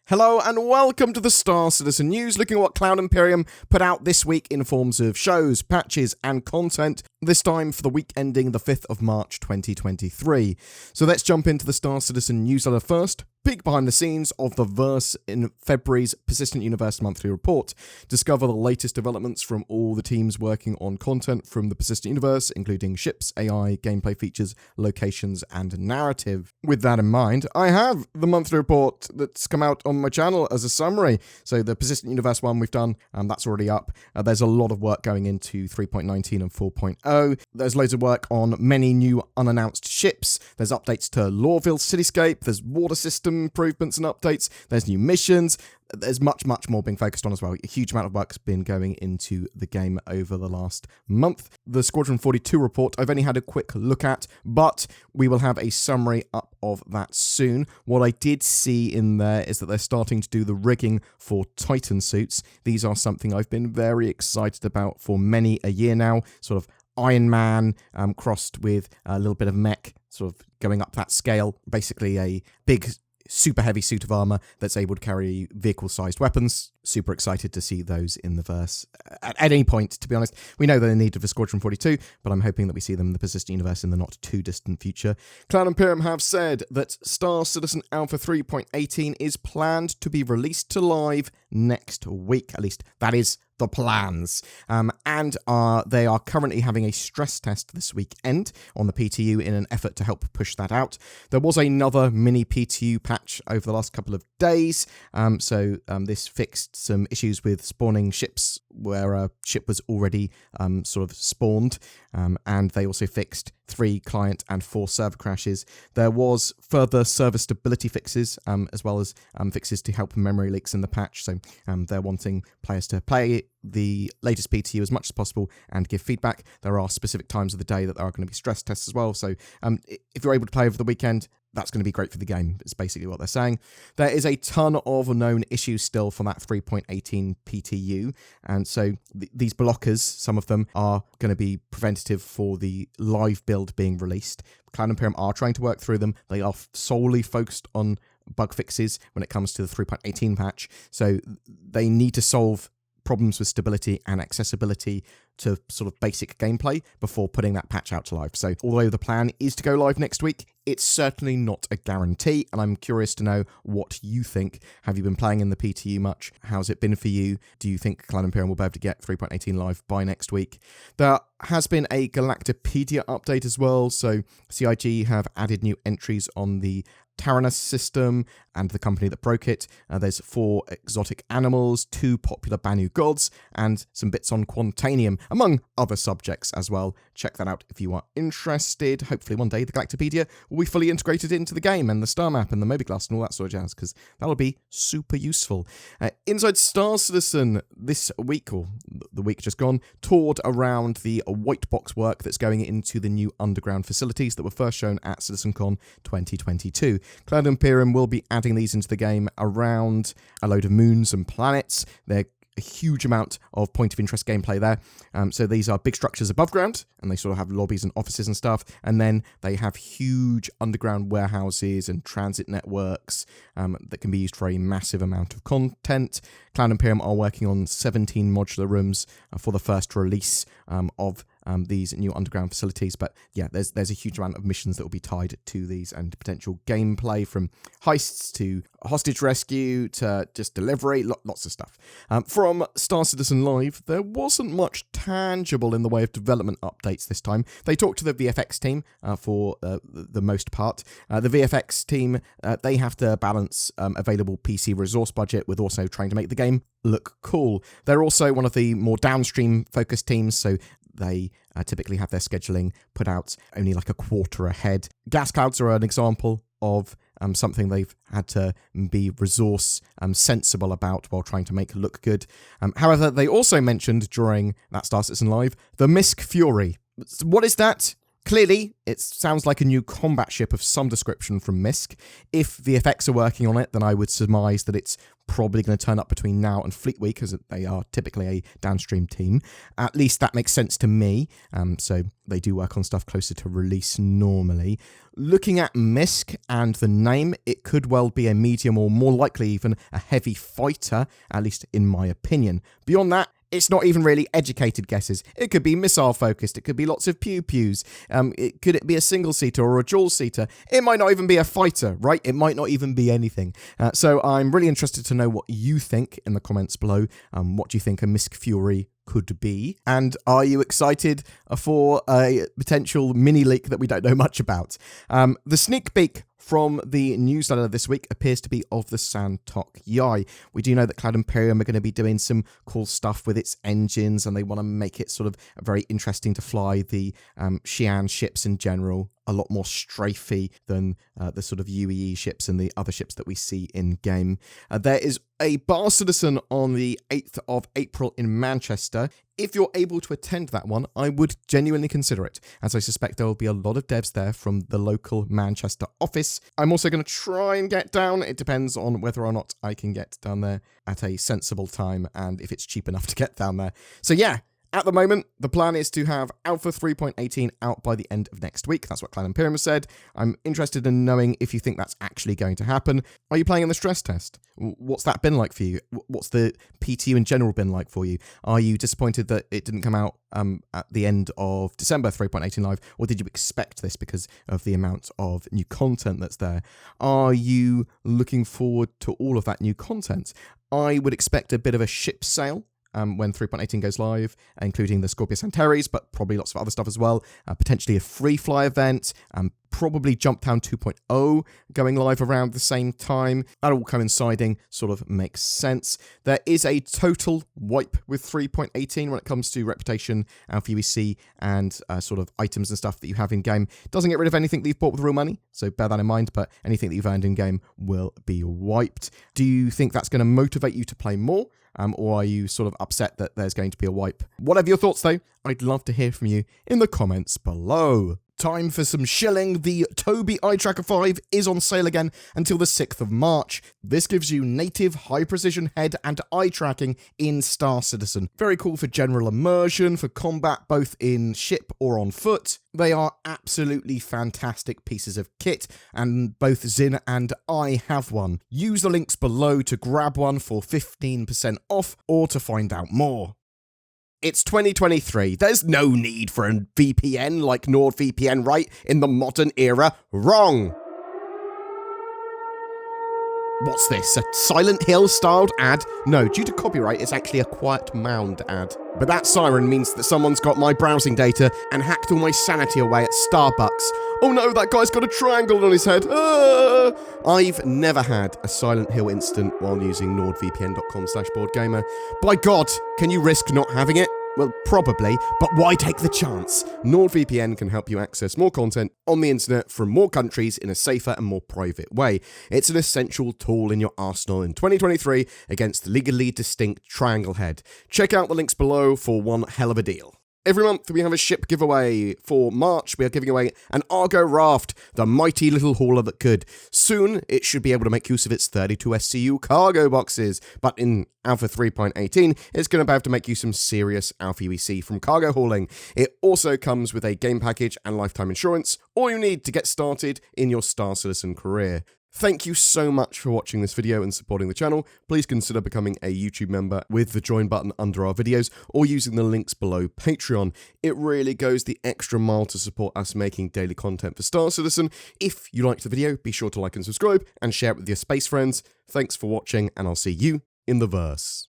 Hello and welcome to the Star Citizen News, looking at what Cloud Imperium put out this week in forms of shows, patches and content, this time for the week ending the 5th of March 2023. So let's jump into the Star Citizen newsletter first. Peek behind the scenes of the Verse in February's Persistent Universe Monthly Report. Discover the latest developments from all the teams working on content from the Persistent Universe, including ships, AI, gameplay features, locations, and narrative. With that in mind, I have the monthly report that's come out on my channel as a summary. So the Persistent Universe one we've done, that's already up. There's a lot of work going into 3.19 and 4.0. There's loads of work on many new unannounced ships. There's updates to Lorville Cityscape. There's water system improvements and updates. There's new missions. There's much more being focused on as well. A huge amount of work's been going into the game over the last month. The Squadron 42 report I've only had a quick look at, but we will have a summary up of that soon. What I did see in there is that they're starting to do the rigging for Titan suits. These are something I've been very excited about for many a year now. Sort of Iron Man crossed with a little bit of mech, sort of going up that scale. Basically a big super heavy suit of armor that's able to carry vehicle-sized weapons. Super excited to see those in the verse at any point, to be honest. We know they're needed for Squadron 42, but I'm hoping that we see them in the Persistent Universe in the not-too-distant future. Cloud Imperium have said that Star Citizen Alpha 3.18 is planned to be released to live next week. At least that is the plans. They are currently having a stress test this weekend on the PTU in an effort to help push that out. There was another mini PTU patch over the last couple of days, so this fixed some issues with spawning ships where a ship was already sort of spawned, and they also fixed 3 client and 4 server crashes. There was further server stability fixes, as well as fixes to help memory leaks in the patch, so they're wanting players to play the latest PTU as much as possible and give feedback. There are specific times of the day that there are going to be stress tests as well, so if you're able to play over the weekend, that's going to be great for the game, is basically what they're saying. There is a ton of known issues still for that 3.18 PTU, and so these blockers, some of them, are going to be preventative for the live build being released. Cloud Imperium are trying to work through them. They are solely focused on bug fixes when it comes to the 3.18 patch, so they need to solve problems with stability and accessibility to sort of basic gameplay before putting that patch out to live. So although the plan is to go live next week, it's certainly not a guarantee, and I'm curious to know what you think. Have you been playing in the PTU much? How's it been for you? Do you think Cloud Imperium will be able to get 3.18 live by next week? There has been a Galactopedia update as well, so CIG have added new entries on the Taranis system and the company that broke it. There's 4 exotic animals, 2 popular Banu gods, and some bits on Quantanium, among other subjects as well. Check that out if you are interested. Hopefully one day the Galactopedia will be fully integrated into the game, and the star map and the Mobiglast and all that sort of jazz, because that'll be super useful. Inside Star Citizen this week, or the week just gone, toured around the white box work that's going into the new underground facilities that were first shown at CitizenCon 2022. Cloud Imperium will be adding these into the game around a load of moons and planets. They're a huge amount of point of interest gameplay there. So these are big structures above ground, and they sort of have lobbies and offices and stuff. And then they have huge underground warehouses and transit networks that can be used for a massive amount of content. Cloud Imperium are working on 17 modular rooms for the first release of these new underground facilities. But yeah, there's a huge amount of missions that will be tied to these, and potential gameplay from heists to hostage rescue to just delivery, lots of stuff. From Star Citizen Live, there wasn't much tangible in the way of development updates this time. They talked to the VFX team for the most part. The VFX team, they have to balance available PC resource budget with also trying to make the game look cool. They're also one of the more downstream focused teams, so they typically have their scheduling put out only like a quarter ahead. Gas clouds are an example of something they've had to be resource sensible about while trying to make it look good. However, they also mentioned during that Star Citizen Live the MISC Fury. What is that? Clearly, it sounds like a new combat ship of some description from MISC. If VFX are working on it, then I would surmise that it's probably going to turn up between now and Fleet Week, as they are typically a downstream team. At least that makes sense to me, so they do work on stuff closer to release normally. Looking at MISC and the name, it could well be a medium or more likely even a heavy fighter, at least in my opinion. Beyond that, it's not even really educated guesses. It could be missile-focused. It could be lots of pew-pews. Could it be a single-seater or a dual-seater? It might not even be a fighter, right? It might not even be anything. So I'm really interested to know what you think in the comments below. What do you think a MISC Fury could be? And are you excited for a potential mini-leak that we don't know much about? The sneak peek from the newsletter this week appears to be of the Santok Yai. We do know that Cloud Imperium are going to be doing some cool stuff with its engines, and they want to make it sort of very interesting to fly the Xi'an ships in general. A lot more strafey than the sort of UEE ships and the other ships that we see in-game. There is a bar citizen on the 8th of April in Manchester. If you're able to attend that one, I would genuinely consider it, as I suspect there will be a lot of devs there from the local Manchester office. I'm also going to try and get down. It depends on whether or not I can get down there at a sensible time and if it's cheap enough to get down there. So yeah, at the moment, the plan is to have Alpha 3.18 out by the end of next week. That's what Cloud Imperium has said. I'm interested in knowing if you think that's actually going to happen. Are you playing in the stress test? What's that been like for you? What's the PTU in general been like for you? Are you disappointed that it didn't come out at the end of December 3.18 live, or did you expect this because of the amount of new content that's there? Are you looking forward to all of that new content? I would expect a bit of a ship sale when 3.18 goes live, including the Scorpius Antares, but probably lots of other stuff as well. Potentially a free fly event, probably Jumptown 2.0 going live around the same time. That all coinciding sort of makes sense. There is a total wipe with 3.18 when it comes to reputation, Alpha UEC, and sort of items and stuff that you have in-game. Doesn't get rid of anything that you've bought with real money, so bear that in mind, but anything that you've earned in-game will be wiped. Do you think that's going to motivate you to play more? Or are you sort of upset that there's going to be a wipe? Whatever your thoughts, though, I'd love to hear from you in the comments below. Time for some shilling. The Tobii Eye Tracker 5 is on sale again until the 6th of March. This gives you native high-precision head and eye tracking in Star Citizen. Very cool for general immersion, for combat both in ship or on foot. They are absolutely fantastic pieces of kit, and both Zin and I have one. Use the links below to grab one for 15% off or to find out more. It's 2023. There's no need for a VPN like NordVPN, right? In the modern era. Wrong. What's this? A Silent Hill styled ad? No, due to copyright, it's actually a Quiet Mound ad. But that siren means that someone's got my browsing data and hacked all my sanity away at Starbucks. Oh no, that guy's got a triangle on his head. I've never had a Silent Hill incident while using nordvpn.com/BoredGamer. By God, can you risk not having it? Well, probably, but why take the chance? NordVPN can help you access more content on the internet from more countries in a safer and more private way. It's an essential tool in your arsenal in 2023 against legally distinct triangle head. Check out the links below for one hell of a deal. Every month we have a ship giveaway. For March, we are giving away an Argo Raft, the mighty little hauler that could. Soon, it should be able to make use of its 32 SCU cargo boxes, but in Alpha 3.18, it's going to have to make you some serious Alpha UEC from cargo hauling. It also comes with a game package and lifetime insurance, all you need to get started in your Star Citizen career. Thank you so much for watching this video and supporting the channel. Please consider becoming a YouTube member with the join button under our videos or using the links below Patreon. It really goes the extra mile to support us making daily content for Star Citizen. If you liked the video, be sure to like and subscribe and share it with your space friends. Thanks for watching, and I'll see you in the verse.